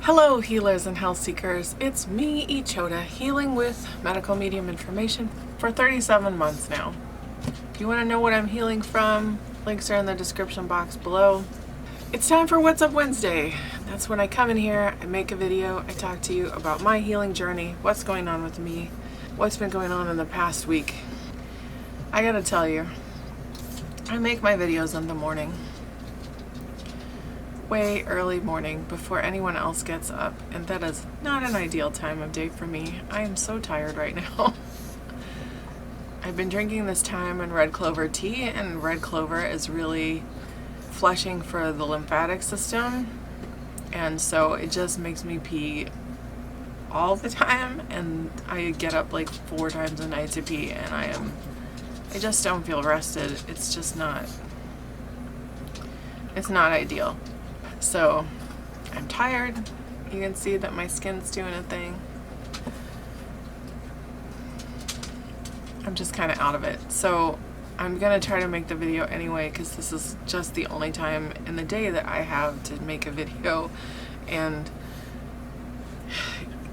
Hello healers and health seekers, it's me, Ichota, healing with medical medium information for 37 months now. If you want to know what I'm healing from, links are in the description box below. It's time for What's Up Wednesday. That's when I come in here, I make a video, I talk to you about my healing journey, what's going on with me, what's been going on in the past week. I gotta tell you, I make my videos in the morning. Way early morning before anyone else gets up, and that is not an ideal time of day for me. I am so tired right now. I've been drinking this thyme and red clover tea, and red clover is really flushing for the lymphatic system, and so it just makes me pee all the time, and I get up like 4 times a night to pee, and I just don't feel rested. It's just not, it's not ideal. So I'm tired. You can see that my skin's doing a thing. I'm just kind of out of it. So I'm gonna try to make the video anyway, because this is just the only time in the day that I have to make a video. And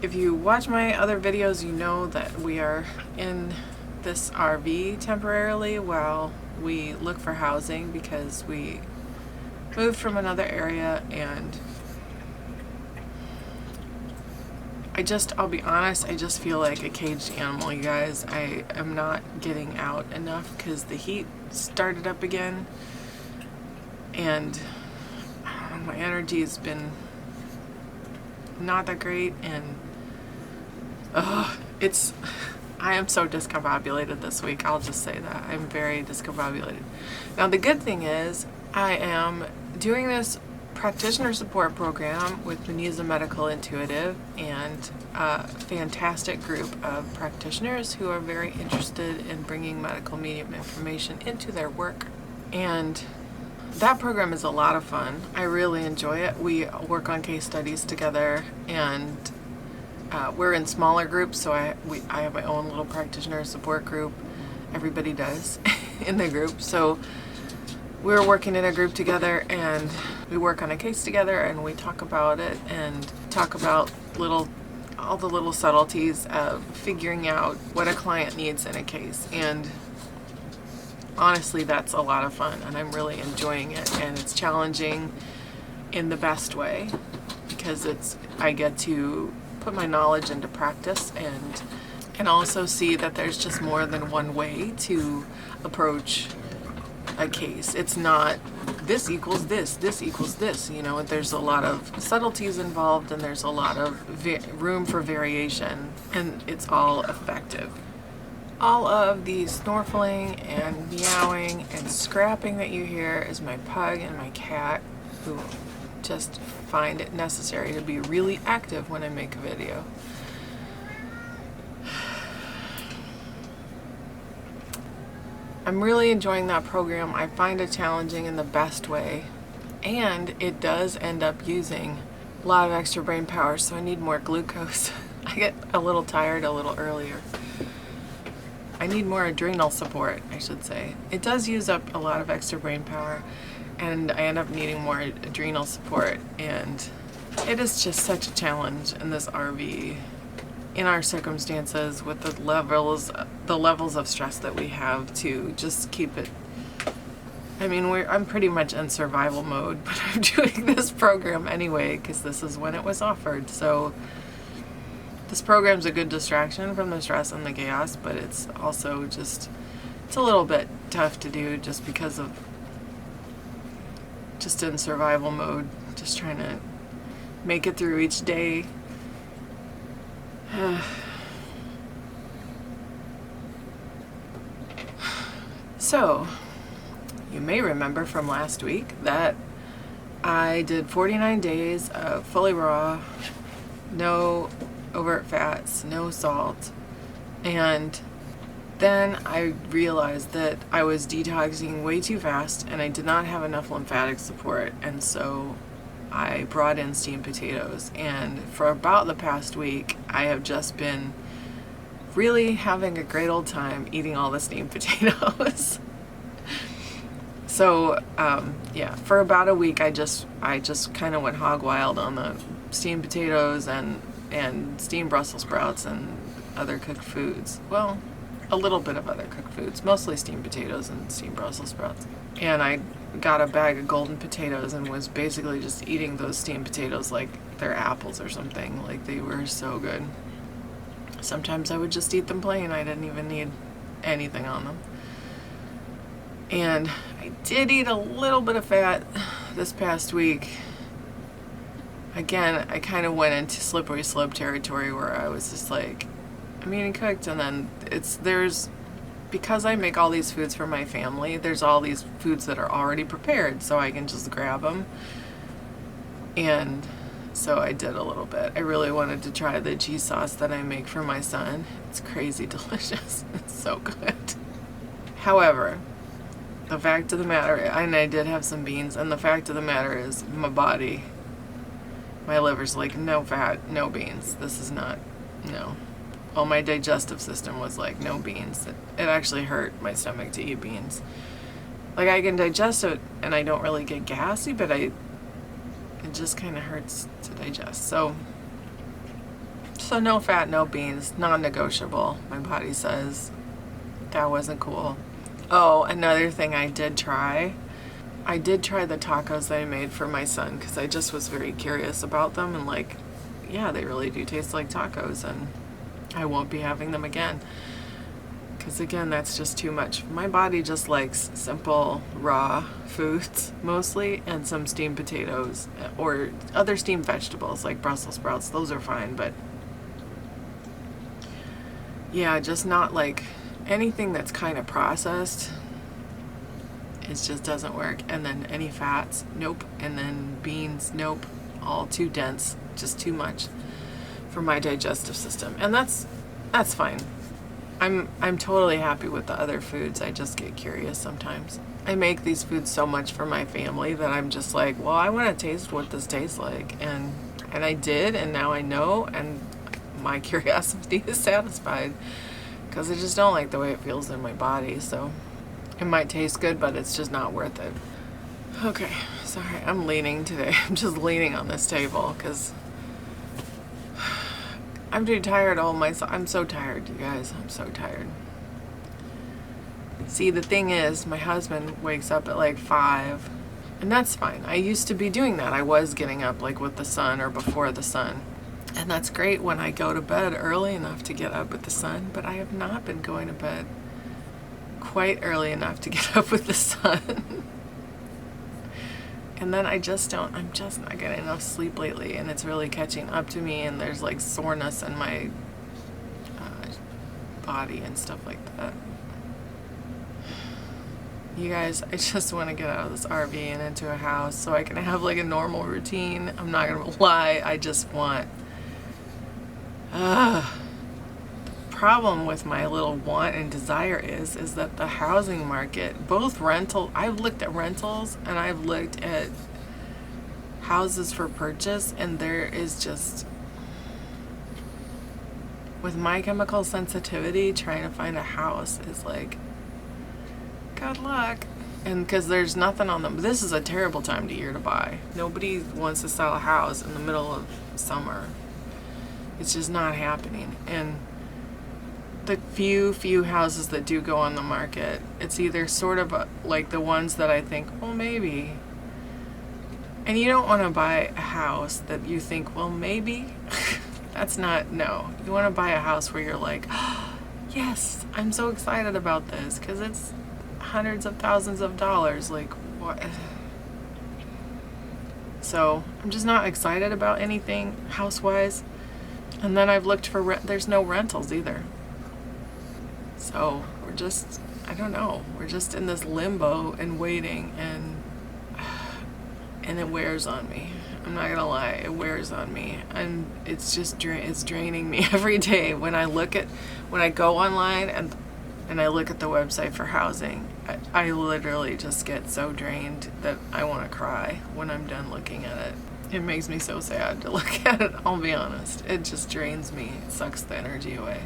if you watch my other videos, you know that we are in this RV temporarily while we look for housing, because we moved from another area, and I'll be honest, I just feel like a caged animal, you guys. I am not getting out enough because the heat started up again, and I don't know, my energy has been not that great, and I am so discombobulated this week. I'll just say that. I'm very discombobulated. Now the good thing is I am doing this practitioner support program with Beneza Medical Intuitive, and a fantastic group of practitioners who are very interested in bringing medical medium information into their work. And that program is a lot of fun. I really enjoy it. We work on case studies together, and we're in smaller groups, so I have my own little practitioner support group. Everybody does in the group. So we're working in a group together, and we work on a case together, and we talk about it and talk about all the little subtleties of figuring out what a client needs in a case. And honestly, that's a lot of fun, and I'm really enjoying it, and it's challenging in the best way, because I get to put my knowledge into practice, and also see that there's just more than one way to approach a case. It's not this equals this equals this, you know. There's a lot of subtleties involved, and there's a lot of room for variation, and it's all effective. All of the snorkeling and meowing and scrapping that you hear is my pug and my cat, who just find it necessary to be really active when I make a video. I'm really enjoying that program. I find it challenging in the best way, and it does end up using a lot of extra brain power, so I need more glucose. I get a little tired a little earlier. I need more adrenal support, I should say. It does use up a lot of extra brain power, and I end up needing more adrenal support, and it is just such a challenge in this RV, in our circumstances, with the levels of stress that we have, to just keep it. I mean, I'm pretty much in survival mode, but I'm doing this program anyway because this is when it was offered. So this program's a good distraction from the stress and the chaos, but it's also it's a little bit tough to do, just because of just in survival mode, just trying to make it through each day. So, you may remember from last week that I did 49 days of fully raw, no overt fats, no salt, and then I realized that I was detoxing way too fast, and I did not have enough lymphatic support, and so I brought in steamed potatoes, and for about the past week I have just been really having a great old time eating all the steamed potatoes. So yeah, for about a week I just kind of went hog wild on the steamed potatoes and steamed Brussels sprouts and other cooked foods. Well, a little bit of other cooked foods, mostly steamed potatoes and steamed Brussels sprouts. And I got a bag of golden potatoes and was basically just eating those steamed potatoes like they're apples or something. Like, they were so good. Sometimes I would just eat them plain. I didn't even need anything on them. And I did eat a little bit of fat this past week. Again, I kind of went into slippery slope territory where I was just like, I'm eating cooked, and then because I make all these foods for my family, there's all these foods that are already prepared, so I can just grab them. And so I did a little bit. I really wanted to try the cheese sauce that I make for my son. It's crazy delicious. It's so good. However, the fact of the matter, and I did have some beans, and the fact of the matter is my liver's like, no fat, no beans. This is not, no. Well, my digestive system was like, no beans. It actually hurt my stomach to eat beans. Like, I can digest it and I don't really get gassy, but it just kind of hurts to digest. So no fat, no beans, non-negotiable. My body says that wasn't cool. Oh, another thing I did try the tacos that I made for my son because I just was very curious about them, and like, yeah, they really do taste like tacos, and I won't be having them again because, again, that's just too much. My body just likes simple raw foods mostly, and some steamed potatoes or other steamed vegetables like Brussels sprouts. Those are fine, but yeah, just not like anything that's kind of processed. It just doesn't work. And then any fats, nope. And then beans, nope. All too dense, just too much for my digestive system. And that's fine. I'm totally happy with the other foods. I just get curious sometimes. I make these foods so much for my family that I'm just like, well, I want to taste what this tastes like. And I did, and now I know, and my curiosity is satisfied because I just don't like the way it feels in my body. So it might taste good, but it's just not worth it. Okay, sorry, I'm leaning today. I'm just leaning on this table because I'm too tired. I'm so tired, you guys. I'm so tired. See, the thing is, my husband wakes up at like 5, and that's fine. I used to be doing that. I was getting up like with the sun or before the sun. And that's great when I go to bed early enough to get up with the sun, but I have not been going to bed quite early enough to get up with the sun. And then I'm just not getting enough sleep lately, and it's really catching up to me, and there's like soreness in my body and stuff like that. You guys, I just want to get out of this RV and into a house so I can have like a normal routine. I'm not gonna lie, I just want problem with my little want and desire is that the housing market, both rental, I've looked at rentals and I've looked at houses for purchase, and there is just, with my chemical sensitivity, trying to find a house is like, good luck. And because there's nothing on them. This is a terrible time of year to buy. Nobody wants to sell a house in the middle of summer. It's just not happening. And the few houses that do go on the market, it's either sort of like the ones that I think, well, maybe. And you don't want to buy a house that you think, well, maybe. No. You want to buy a house where you're like, oh, yes, I'm so excited about this because it's hundreds of thousands of dollars. Like, what? So I'm just not excited about anything house-wise. And then I've looked for there's no rentals either. So we're just, I don't know, we're just in this limbo and waiting, and it wears on me. I'm not gonna lie, it wears on me, and it's just it's draining me every day when I go online and I look at the website for housing. I literally just get so drained that I want to cry when I'm done looking at it. It makes me so sad to look at it, I'll be honest. It just drains me. It sucks the energy away.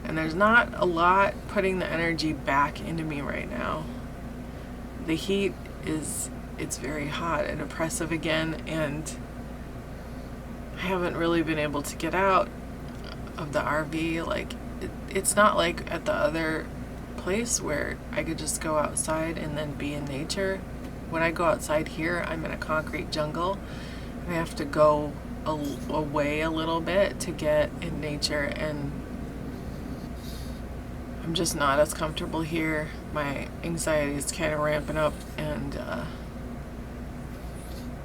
And there's not a lot putting the energy back into me right now. The heat is it's very hot and oppressive again, and I haven't really been able to get out of the RV. Like, it's not like at the other place where I could just go outside and then be in nature. When I go outside here, I'm in a concrete jungle, and I have to go away a little bit to get in nature, and I'm just not as comfortable here. My anxiety is kind of ramping up, and I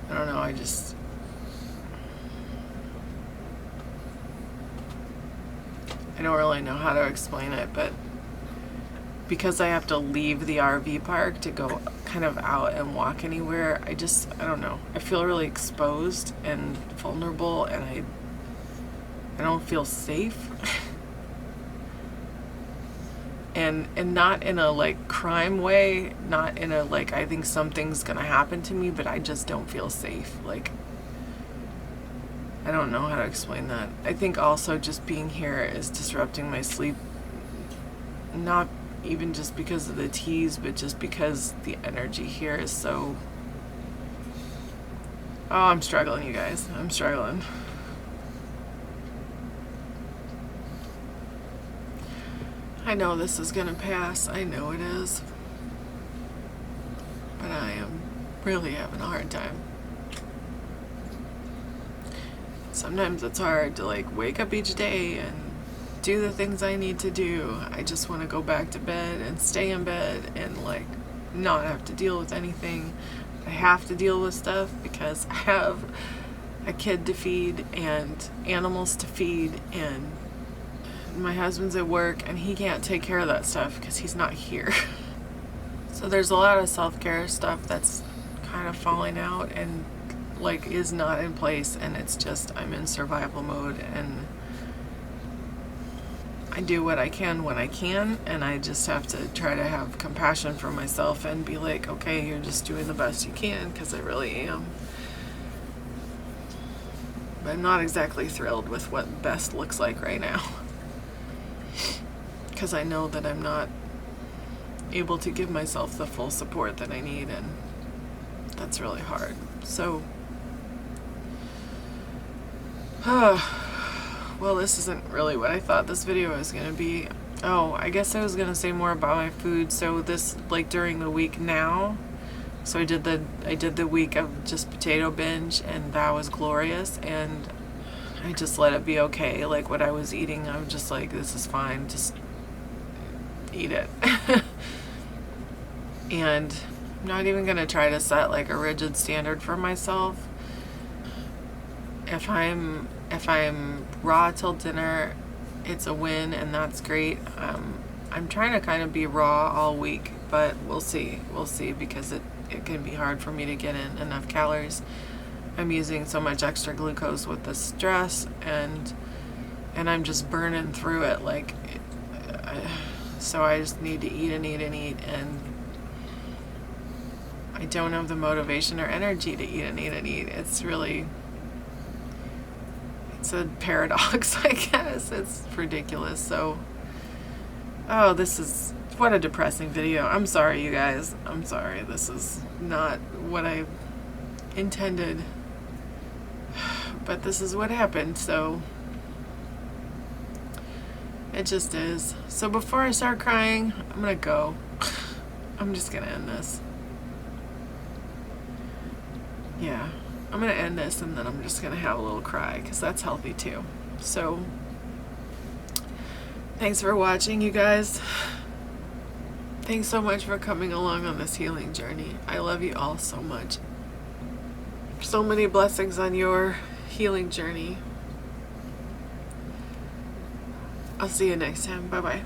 don't know, I don't really know how to explain it, but because I have to leave the RV park to go kind of out and walk anywhere, I don't know. I feel really exposed and vulnerable, and I don't feel safe. and not in a like crime way, not in a like I think something's gonna happen to me, but I just don't feel safe. Like, I don't know how to explain that. I think also just being here is disrupting my sleep, not even just because of the teas, but just because the energy here is so... Oh, I'm struggling, you guys. I'm struggling. I know this is gonna pass. I know it is. But I am really having a hard time. Sometimes it's hard to like wake up each day and do the things I need to do. I just want to go back to bed and stay in bed and like not have to deal with anything. I have to deal with stuff because I have a kid to feed and animals to feed, and my husband's at work and he can't take care of that stuff because he's not here. So there's a lot of self-care stuff that's kind of falling out and like is not in place, and it's just I'm in survival mode, and I do what I can when I can, and I just have to try to have compassion for myself and be like, okay, you're just doing the best you can, because I really am. But I'm not exactly thrilled with what best looks like right now, because I know that I'm not able to give myself the full support that I need, and that's really hard. So well, this isn't really what I thought this video was going to be. Oh, I guess I was going to say more about my food. So this, like during the week now, so I did the week of just potato binge, and that was glorious, and I just let it be okay. Like what I was eating, I'm just like, this is fine, just eat it. And I'm not even going to try to set like a rigid standard for myself. If I'm raw till dinner, it's a win, and that's great. I'm trying to kind of be raw all week, but we'll see, because it can be hard for me to get in enough calories. I'm using so much extra glucose with the stress, and I'm just burning through it. Like, so I just need to eat and eat and eat, and I don't have the motivation or energy to eat and eat and eat. It's a paradox, I guess. It's ridiculous. So, oh, what a depressing video. I'm sorry, you guys. I'm sorry. This is not what I intended, but this is what happened, so it just is. So before I start crying, I'm gonna go. I'm just gonna end this. Yeah. I'm going to end this, and then I'm just going to have a little cry, because that's healthy too. So, thanks for watching, you guys. Thanks so much for coming along on this healing journey. I love you all so much. So many blessings on your healing journey. I'll see you next time. Bye-bye.